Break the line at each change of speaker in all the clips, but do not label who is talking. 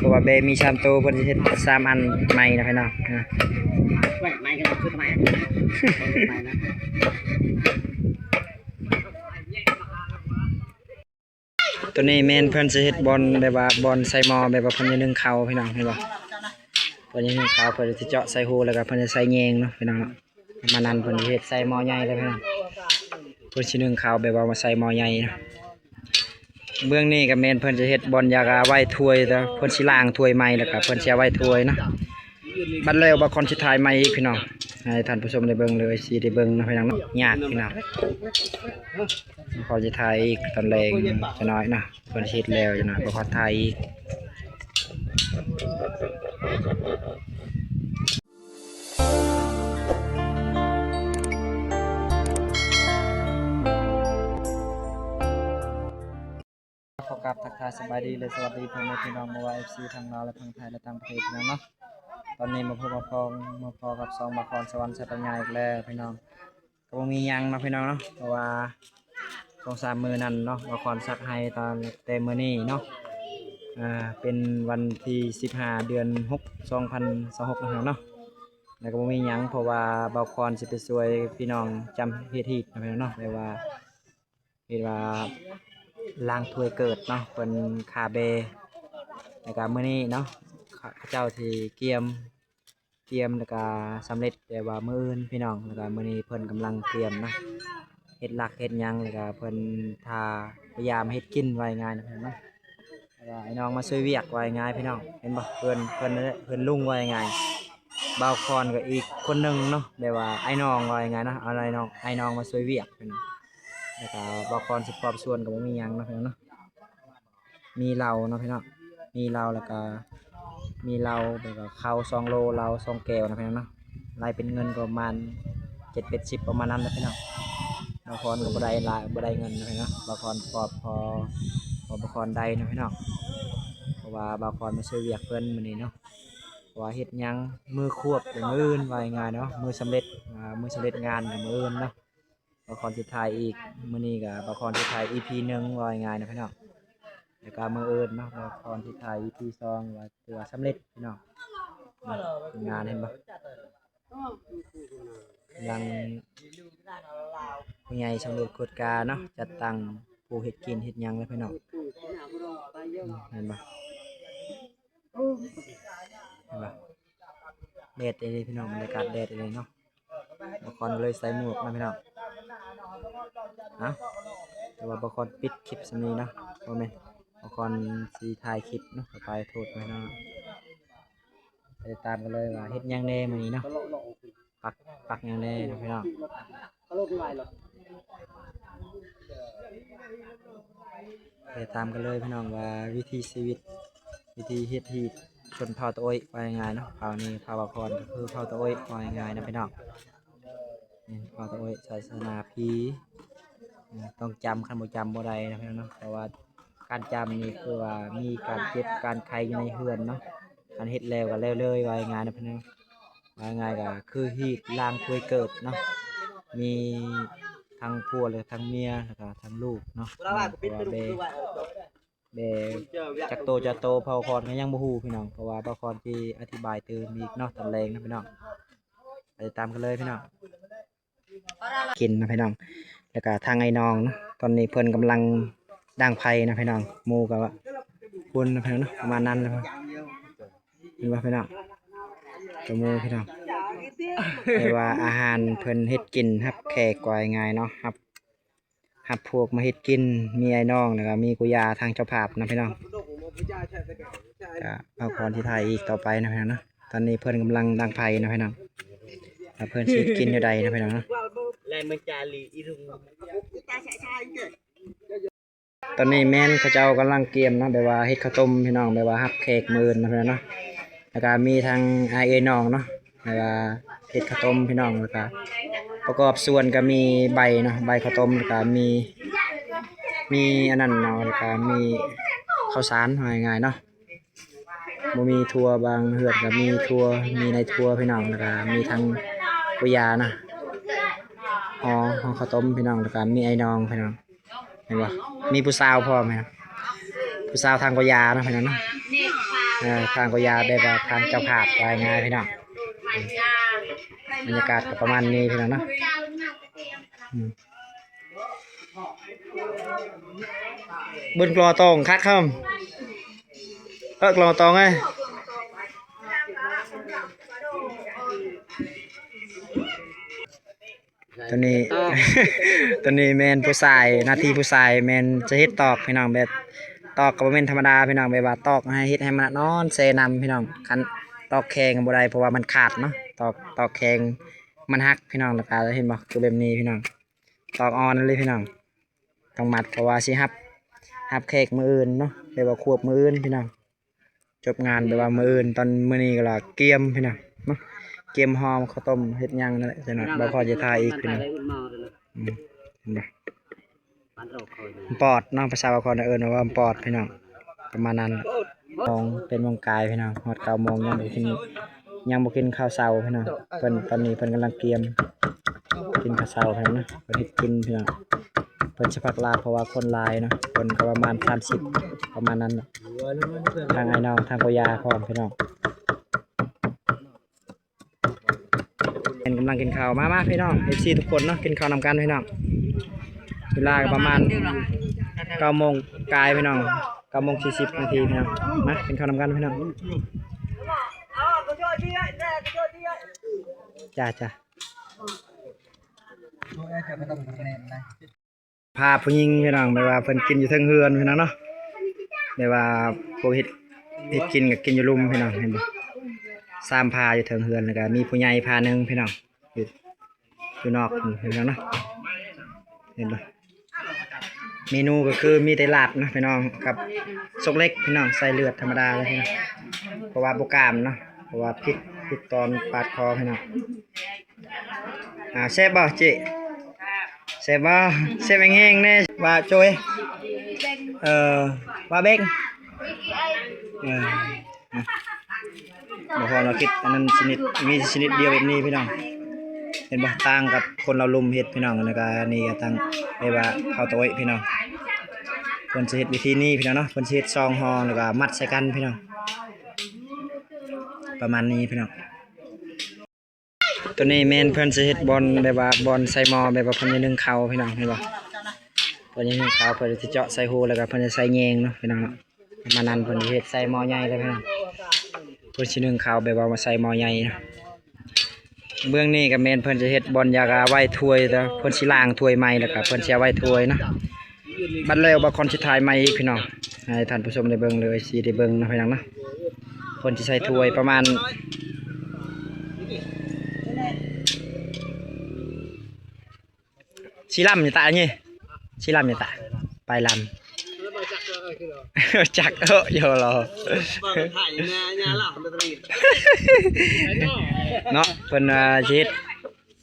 เพราะว่าเบมีชามโตเพิ่นสิเฮ็ด3อันใหม่นะพี่น้อง
ไม่กันคือทำไมนะ
ตัวนี้แม่นเพิ่นสิเฮ็ดบอลแบบว่าบอลใส่หม้อแบบว่าเพิ่นจะนึ่งข้าวพี่น้องเห็นบ่เพิ่นจะนึ่งข้าวเพิ่นสิเจาะใส่หูแล้วก็เพิ่นจะใส่แยงเนาะพี่น้องเนาะมานั้นเพิ่นสิเฮ็ดใส่หม้อใหญ่เลยพี่น้องเพิ่นสินึ่งข้าวแบบว่ามาใส่หม้อใหญ่เนาะเบื้องนี้ก็แม่นเพิ่นจะเฮ็ดบอลยากาไว้ถ้วยแต่เพิ่นสิล้างถ้วยใหม่แล้วก็เพิ่นสิเอาไว้ถ้วยเนาะบัดแล้วบ่คอนสิถ่ายใหม่อีกพี่น้องให้ท่านผู้ชมได้เบิ่งเลยสิได้เบิ่งเนาะพี่น้องเนาะยากพี่น้องพอสิถ่ายอีกตอนแรงจะน้อยเนาะเพิ่นสิเฮ็ดแล้วจะน้อยบ่ขอถ่ายอีกขอกราบทักทายสบายดีเลยสวัสดีพ่อแม่พี่น้องมาว่า FC ทางลาวและทางไทยและต่างประเทศพี่น้องเนาะตอนนี้มาพบมาพอกับ2มาครสวรรค์สัตยาอีกแล้วพี่น้องก็บ่มีหยังเนาะพี่น้องเนาะเพราะว่า2-3 มื้อนั้นเนาะมาครสักให้ตอนแต่มื้อนี้เนาะเป็นวันที่15เดือน6 2026นะครับเนาะแล้วก็บ่มีหยังเพราะว่าบ่าวครสิไปช่วยพี่น้องจำเฮ็ดฮีตนะพี่น้องเนาะแปลว่าเฮ็ดว่าล้างถ้วยเกิดเนาะเป็นคาเบแล้วก็มื้อนี้เนาะข้าเจ้าที่เกียมแล้วก็สำเร็จแต่ว่ามื้ออื่นพี่น้องแล้วก็มื้อนี้เพิ่นกำลังเตรียมนะเฮ็ดหลักเฮ็ดหยังแล้วก็เพิ่นทาพยายามเฮ็ดกินไว้ง่ายนะพี่น้องเนาะแล้วก็ไอ้น้องมาช่วยเวียกไว้ง่ายพี่น้องเห็นบ่เพิ่นลุงไว้ง่ายบ่าวคอนก็อีกคนนึงเนาะแบบว่าไอ้น้องไว้ง่ายนะเอาไอ้น้องมาช่วยเวียกพี่น้องแล้วก็บ่าวคอนสิปรับส่วนก็บ่มีหยังเนาะพี่น้องเนาะมีเราเนาะพี่น้องมีเราแล้วก็มีเราแบบว่าข้าว2 โลเรา2 แก้วนะพี่น้องเนาะรายเป็นเงินก็ประมาณ7-10ประมาณนั้นนะพี่น้องบ่าวคอนก็บ่ได้เงินนะพี่น้องบ่าวคอนพอบ่าวคอนได้นะพี่น้องเพราะว่าบ่าวคอนมาช่วยเวียกเพิ่นมื้อนี้เนาะเพราะว่าเฮ็ดหยังมือควบมื้ออื่นว่าง่ายๆเนาะมือสำเร็จงานกับมื้ออื่นเนาะบ่าวคอนสิถ่ายอีกมื้อนี้ก็บ่าวคอนสิถ่าย EP 1ว่าง่ายๆนะพี่น้องแล้วก็มื้ออื่นเนาะบ่าวคอนสิถ่าย EP 2ว่าถือว่าสำเร็จพี่น้องงานเห็นบ่ยังผู้ใหญ่สำรวจกฎการเนาะจัดตั้งผู้เฮ็ดกินเฮ็ดหยังแล้วพี่น้องเห็นบ่แดดเลยพี่น้องบรรยากาศแดดเลยเนาะบางคนเลยใส่หมวกนะพี่น้องแต่ว่าบางคนปิดคลิปสนี้เนาะเพราะแม่บางคนสีถ่ายคลิปเนาะไปโทษไว้เนาะไปตามกันเลยว่าเฮ็ดหยังแน่มื้อนี้เนาะปักหยังแน่นะพี่น้องไปตามกันเลยพี่น้องว่าวิธีชีวิตวิธีเฮ็ดฮีตชนเผ่าตะโอยว่าง่ายๆเนาะเผ่านี้เผ่าบางคนก็คือเผ่าตะโอยว่าง่ายๆนะพี่น้องนี่เผ่าตะโอยศาสนาผีต้องจำคันบ่จำบ่ได้นะพี่น้องเนาะเพราะว่าการจำนี่คือว่ามีการเก็บการไขอยู่ในเฮือนเนาะการเฮ็ดแล้วก็แล้วเลยว่าง่ายๆนะพี่น้องว่าง่ายก็คือฮีตล้างถ้วยเกิดเนาะมีทั้งผัวและทั้งเมียแล้วก็ทั้งลูกเนาะเพราะว่าเบจักโตเผาคอนก็ยังบ่ฮู้พี่น้องเพราะว่าเผาคอนที่อธิบายเติมอีกเนาะตอนแรงนะพี่น้องไปตามกันเลยพี่น้องกินนะพี่น้องแล้วก็ทางไอ้น้องเนาะตอนนี้เพิ่นกำลังด่างไผ่นะพี่น้องหมู่กับคุณนะพี่น้องเนาะประมาณนั้นนะครับเห็นบ่พี่น้องตัวหมู่พี่น้องแต่ว่าอาหารเพิ่นเฮ็ดกินครับแขกกว่าง่ายเนาะครับพวกมาเฮ็ดกินมีไอ้น้องแล้วก็มีกุยาทางเจ้าภาพนะพี่น้องก็เอาคอนที่ถ่ายอีกต่อไปนะพี่น้องเนาะตอนนี้เพิ่นกำลังด่างไผ่นะพี่น้องเพิ่นสิกินอยู่ใดนะพี่น้องเนาะตอนนี้แม่นเขาเจ้ากำลังเตรียมนะแบบว่าเฮ็ดข้าวต้มพี่น้องแบบว่ารับแขกมื้อนะพี่น้องเนาะแล้วก็มีทางไอ้น้องเนาะแบบว่าเฮ็ดข้าวต้มพี่น้องแล้วก็ประกอบส่วนก็มีใบเนาะใบข้าวต้มแล้วก็มีอันนั้นเนาะแล้วก็มีข้าวสารง่ายๆเนาะบ่มีถั่วบางเฮือนก็มีถั่วมีในถั่วพี่น้องแล้วก็มีทางกุยานะห่อข้าวต้มพี่น้องแล้วก็มีไอ้น้องพี่น้องเห็นบ่มีผู้สาวพร้อมไหมครับผู้สาวทางกุยานะพี่น้องเนาะ ทางก็ยาแบบว่าทางเจ้าภาพไปง่ายพี่น้องบรรยากาศก็ประมาณนี้พี่น้องเนาะบนกลอตองคัดเข้ากลอตองไงตัวนี้ ตัวนี้แมนผู้ชายหน้าที่ผู้ชายแมนจะเฮ็ดตอกพี่น้องแบบตอกกับแมนธรรมดาพี่น้องแบบว่าตอกให้เฮ็ดให้มันนอนเซนำพี่น้องคันตอกแข็งบ่ได้เพราะว่ามันขาดเนาะตอกแข็งมันหักพี่น้องแล้วก็เห็นบ่คือแบบนี้พี่น้องตอกอ่อนเลยพี่น้องต้องมัดเพราะว่าสิหับแขกมื้ออื่นเนาะแบบว่าควบมื้ออื่นพี่น้องจบงานแบบว่ามื้ออื่นตอนมื้อนี้ก็ล่ะเกียมพี่น้องเนาะเกียมหอมข้าวต้มเฮ็ดหยังนั่นแหละจังหน่อยบ่พอจะทายอีกพี่น้องเห็นบ่ปอดเนาะภาษาบาลีเอิ้นว่าปอดพี่น้องประมาณนั้นมองเป็นวงกายพี่น้องฮอด9 โมงยังบ่กินข้าวเช้าพี่น้องเพิ่นตอนนี้เพิ่นกำลังเตรียมกินข้าวเช้าพี่น้องนะเพิ่นเฮ็ดกินพี่น้องเพิ่นสิพักลาเพราะว่าคนหลายเนาะคนก็ประมาณ30ประมาณนั้นทางไอ้น้องทางกยาพร้อมพี่น้องเป็นกำลังกินข้าวมาพี่น้อง FC ทุกคนเนาะกินข้าวนำกันพี่น้องเวลาประมาณ9 โมงกายพี่น้อง9 โมง 40 นาทีพี่น้องมากินข้าวนำกันพี่น้องจ้าพาผู้หญิงพี่น้องแบบว่าเพิ่นกินอยู่เทิงเฮือนพี่น้องเนาะแบบว่าพวกเฮ็ดกินกับกินอยู่ลุมพี่น้องเห็นบ่3 พาอยู่เทิงเฮือนแล้วก็มีผู้ใหญ่พานึงพี่น้องอยู่นอกพี่น้องเนาะเห็นบ่เมนูก็คือมีแต่ลาบนะพี่น้องกับซกเล็กพี่น้องใส่เลือดธรรมดาเลยพี่น้องเพราะว่าบ่กล้ามเนาะเพราะว่าพริกตอนปาดคอพี่น้องแซ่บบ่จิแซ่บบ่แซ่บแห้งๆแน่ว่าโจยว่าเบ้งบ่พอเราคิดอันนั้นมีชนิดเดียวแบบนี้พี่น้องเห็นบ่ต่างกับคนเราลุมเฮ็ดพี่น้องแล้วก็นี่ก็ตั้งเรียกว่าข้าวโต๊ยพี่น้องเพิ่นสิเฮ็ดวิธีนี้พี่น้องเนาะเพิ่นสิเฮ็ดซองห่อแล้วก็มัดใส่กันพี่น้องประมาณนี้พี่น้องตัวนี้แม่นเพิ่นสิเฮ็ดบอลแบบว่าบอลใส่หม้อแบบว่าเพิ่นจะนึ่งข้าวพี่น้องเห็นบ่เพิ่นจะนึ่งข้าวเพิ่นสิเจาะใส่หูแล้วก็เพิ่นจะใส่แยงเนาะพี่น้องเนาะประมาณนั้นเพิ่นสิเฮ็ดใส่หม้อใหญ่เลยพี่น้องเพิ่นสินึ่งข้าวแบบว่ามาใส่หม้อใหญ่นะเบื้องนี้ก็แม่นเพิ่นจะเฮ็ดบอลยากาไว้ถ้วยแต่เพิ่นสิล้างถ้วยใหม่แล้วก็เพิ่นสิเอาไว้ถ้วยเนาะบัดแล้วบ่คอนสิถ่ายใหม่อีกพี่น้องให้ท่านผู้ชมได้เบิ่งเลยสิได้เบิ่งนะพี่น้องเนาะเพิ่นสิใส่ถ้วยประมาณสิลำอยู่ตานี่สิลำอยู่ตาไปลำจักโยรอเนาะเพิ่นสิเฮ็ด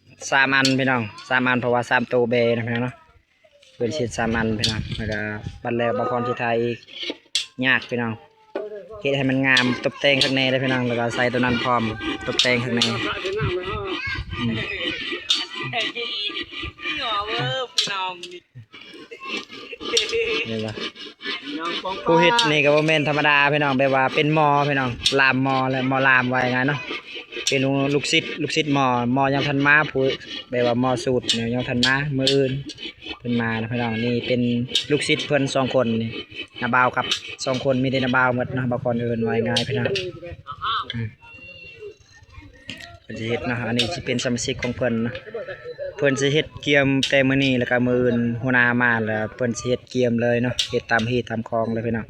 3 อันพี่น้อง3 อันเพราะว่า3 ตัวเบนะพี่น้องเนาะเพิ่นสิเฮ็ด3 อันพี่น้องแล้วก็บัดแล้วบ่คอนสิถ่ายอีกยากพี่น้องเฮ็ดให้มันงามตกแต่งข้างในได้พี่น้องแล้วก็ใส่ตัวนั้นพร้อมตกแต่งข้างในนี่ล่ะผู้เฮ็ดนี่ก็บ่แม่นธรรมดาพี่น้องแบบว่าเป็นหมอพี่น้องลามหมอและหมอลามไว้ไงเนาะเป็นลูกศิษย์หมอยังทันมาผู้แบบว่าหมอสูตรเนี่ยยังทันมามื้ออื่นเพิ่นมานะพี่น้องนี่เป็นลูกศิษย์เพิ่น2 คนนี่นาบ่าวกับ2 คนมีแต่นาบ่าวหมดเนาะบ่คนอื่นไว้ง่ายพี่น้องเพิ่นสิเฮ็ดนะอันนี้สิเป็นสมาชิกของเพิ่นนะเพิ่นสิเฮ็ดเกียมแต่มื้อนี้แล้วก็มื้ออื่นหัวหน้ามาแล้วเพิ่นสิเฮ็ดเกียมเลยเนาะเฮ็ดตามฮีตตามคลองเลยพี่น้อง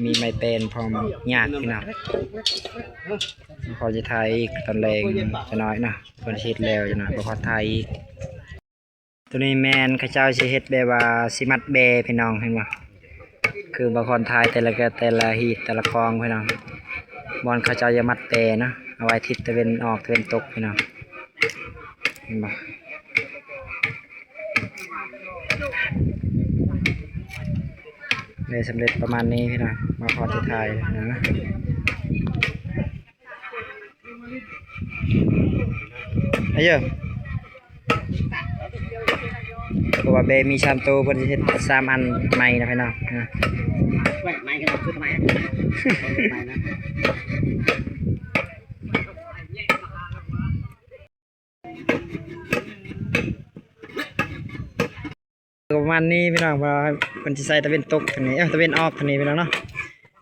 มีไม้เป็นพร้อมยากพี่น้องพอจะถ่ายอีกตอนแรงจะน้อยเนาะเพิ่นสิเฮ็ดแล้วจะน้อยบ่พอถ่ายอีกตัวนี้แม่นเขาเจ้าสิเฮ็ดแบบว่าสิมัดแบพี่น้องเห็นบ่คือบางคนถ่ายแต่ละฮีตแต่ละคลองพี่น้องบอลเขาเจ้าจะมัดแบนะเอาไว้ทิศตะวันออกตะวันตกพี่น้องเห็นบ่เลยสำเร็จประมาณนี้พี่น้องมาพอจะถ่ายนะไอ้เยอะ ราะว่าเบมี3ตัวเพิ่นสิเฮ็ด3อันใหม่นะพี่น้องนะ
แหวกไม้กันชุดทำไมไปนะ
ประมาณนี้พี่น้องเพราะว่าเพิ่นสิใส่ตะเวนตกทางนี้ตะเวนออกทางนี้พี่น้องเนาะ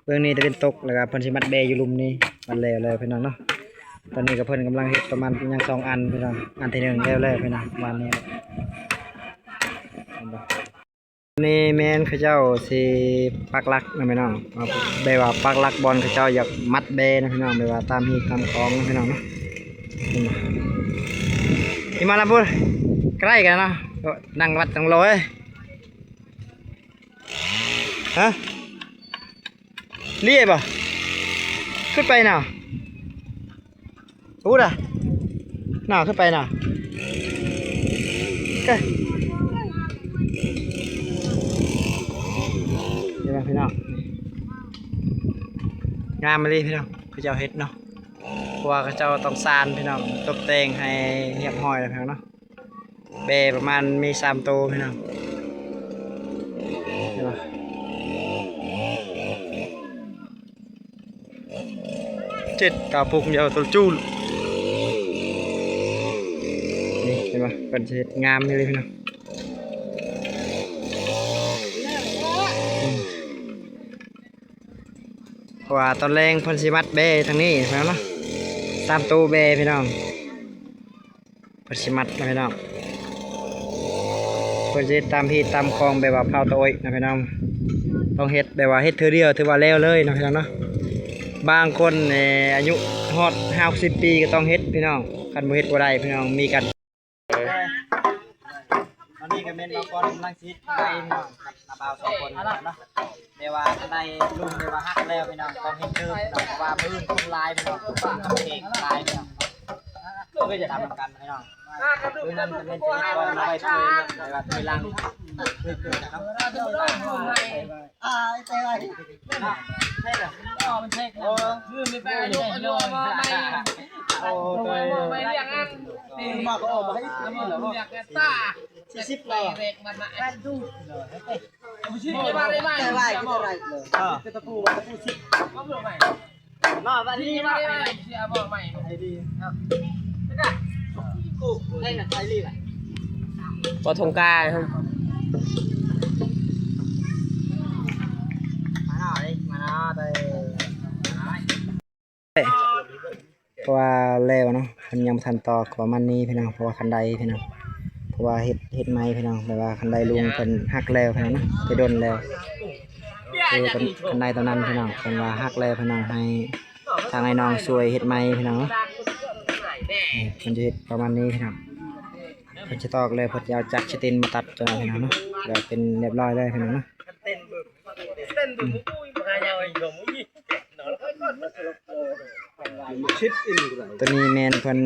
เบื้องนี้ตะเวนตกแล้วก็เพิ่นสิมัดเบอยู่หลุมนี้มันแล้วเลยพี่น้องเนาะตอนนี้ก็เพิ่นกำลังเฮ็ดประมาณยัง2อันพี่น้องอันที่1แล้วพี่น้องประมาณนี้นี่แม่นเขาเจ้าสิปักหลักนะพี่น้องแบบว่าปักหลักบอลเขาเจ้าอยากมัดเบนะพี่น้องแบบว่าตามฮีตามคลองนะพี่น้องเนาะนี่มาแล้วพูดใกล้กันเนาะนั่งวัดจังเลยฮะเรียบอ่ะขึ้นไปหน่าพูดอ่ะหน่าขึ้นไปหน่าโอเคเดี๋ยวพี่น้องงามมาเลยพี่น้องเขาเจ้าเฮ็ดเนาะเพราะว่าเขาเจ้าต้องซานพี่น้องตกแต่งให้เรียบร้อยแล้วพี่น้องเนาะเบประมาณมี3ตัวพี่น้องเห็นปะ7กาปุกเดียวตัวจูนนี่เห็นปะเป็นเช็ดงามเลยพี่น้องเพราะว่าตอนแรงเพิ่นสิมัดเบทางนี้พี่น้องเนาะ3ตัวเบพี่น้องเพิ่นสิมัดนะพี่น้องเพิ่นสิตามพี่ตามคลองแบบว่าเผาตะโอยนะพี่น้องต้องเฮ็ดแบบว่าเฮ็ดเทื่อเดียวถือว่าแล้วเลยนะพี่น้องเนาะบางคนอายุฮอด50 ปีก็ต้องเฮ็ดพี่น้องคันบ่เฮ็ดบ่ได้พี่น้องมีกันตอนนี้ก็แม่นบางคนกำลังสิไปพี่น้องนาบ่าว2คนเนาะแต่ว่าคันใดลุงแต่ว่าฮักแล้วพี่น้องต้องเฮ็ดเด้อพี่น้องเพราะว่ามื้อคนลายพี่น้องทำเองลายพี่น้องก็จะทำกันพี่น้องคือนั้นจะเป็นที่ก่อนเอาไว้ช่วยแต่ว่าทีหลังช่วยเกิดนะครับใช่ไหมใช่เหรอมันเช็คโอ้ลืมไปยกโยมาไม่โอ้ไม่เรียกงั้นนี่มาก็ออกมาให้นี่เหรอเรียกแกต้า40เลยเด็กมันมาแอนดูไม่มาได้ไหมได้ไหมเลยจะตะปูตะปู10ก็เผื่อใหม่น่าวันนี้มาได้ไหมเสียบอกใหม่ไอ้ดีกูเล่นกับไทยลีเลยปทงกาครับมาหน่อยมาหน่อยเพราะว่าแล้วเนาะมันยังทันต่อประมาณนี้พี่น้องเพราะว่าคันใดพี่น้องเพราะว่าเฮ็ดไม้พี่น้องแต่ว่าคันใดลุงเป็นหักแล้วพี่น้องนะไปโดนแล้วคือเป็นคันใดตอนนั้นพี่น้องเป็นว่าหักแล้วพี่น้องให้ทางไอ้น้องช่วยเฮ็ดไม้พี่น้องมันจะเฮ็ดประมาณนี้พี่น้องเพิ่นจะตอกเลยเพิ่นจะเอาจักรชิตินมาตัดจนพี่น้องเนาะเดี๋ยวเป็นเรียบร้อยเลยพี่น้องเนาะตัวนี้แมนเพิ่น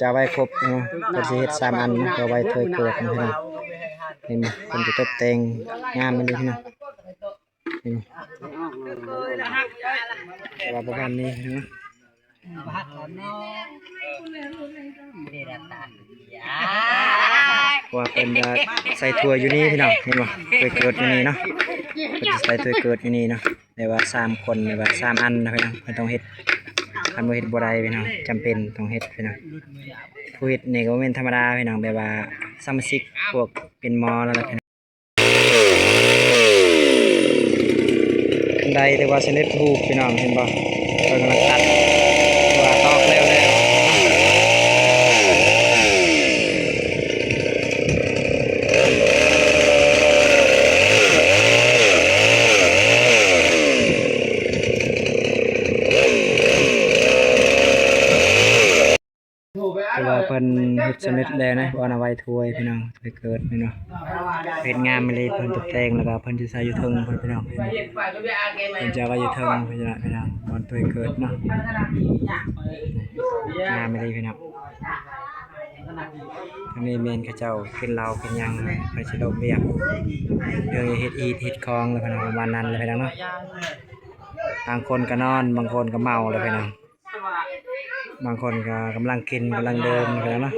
จะไว้ครบเนาะเพิ่นสิเฮ็ด3อันนะก็ไว้เถยเกิดนะพี่น้องนี่มั้ยเพิ่นจะตกแต่งงามมันดีพี่น้องนี่ว่าประมาณนี้นะว่าเป็นจะใส่ถั่วอยู่นี่พี่น้องเห็นบ่เถยเกิดอยู่นี่เนาะเพิ่นจะใส่เถยเกิดอยู่นี่เนาะแต่ว่า3คนหรือว่า3อันนะพี่น้องเพิ่นต้องเฮ็ดคันบ่เฮ็ดบ่ได้พี่น้องจำเป็นต้องเฮ็ดพี่น้องผู้เฮ็ดนี่ก็บ่แม่นธรรมดาพี่น้องแบบว่าสมาชิกพวกเป็นหมอแล้วล่ะพี่น้องคันใดแต่ว่าสนิทฮูกพี่น้องเห็นบ่เพิ่นกำลังตัดว่าตอกแล้วแต่ว่าเพิ่นเฮ็ดสำเร็จแล้วนะว่าเอาไว้ถ้วยพี่น้องถ้วยเกิดพี่น้องเฮ็ดงามมาเลยเพิ่นตกแต่งแล้วก็เพิ่นสิใส่อยู่เทิงเพิ่นพี่น้องเพิ่นจะไว้อยู่เทิงพี่น้องบอนถ้วยเกิดเนาะงามมาเลยพี่น้องทางนี้แม่นเขาเจ้าขึ้นเหล้าขึ้นหยังเพิ่นสิลงเบียกเรื่องเฮ็ดอีทเฮ็ดคองแล้วพี่น้องประมาณนั้นเลยพี่น้องเนาะบางคนก็นอนบางคนก็เมาแล้วพี่น้องบางคนก็กำลังกินกำลังเดินไปแล้วเนาะ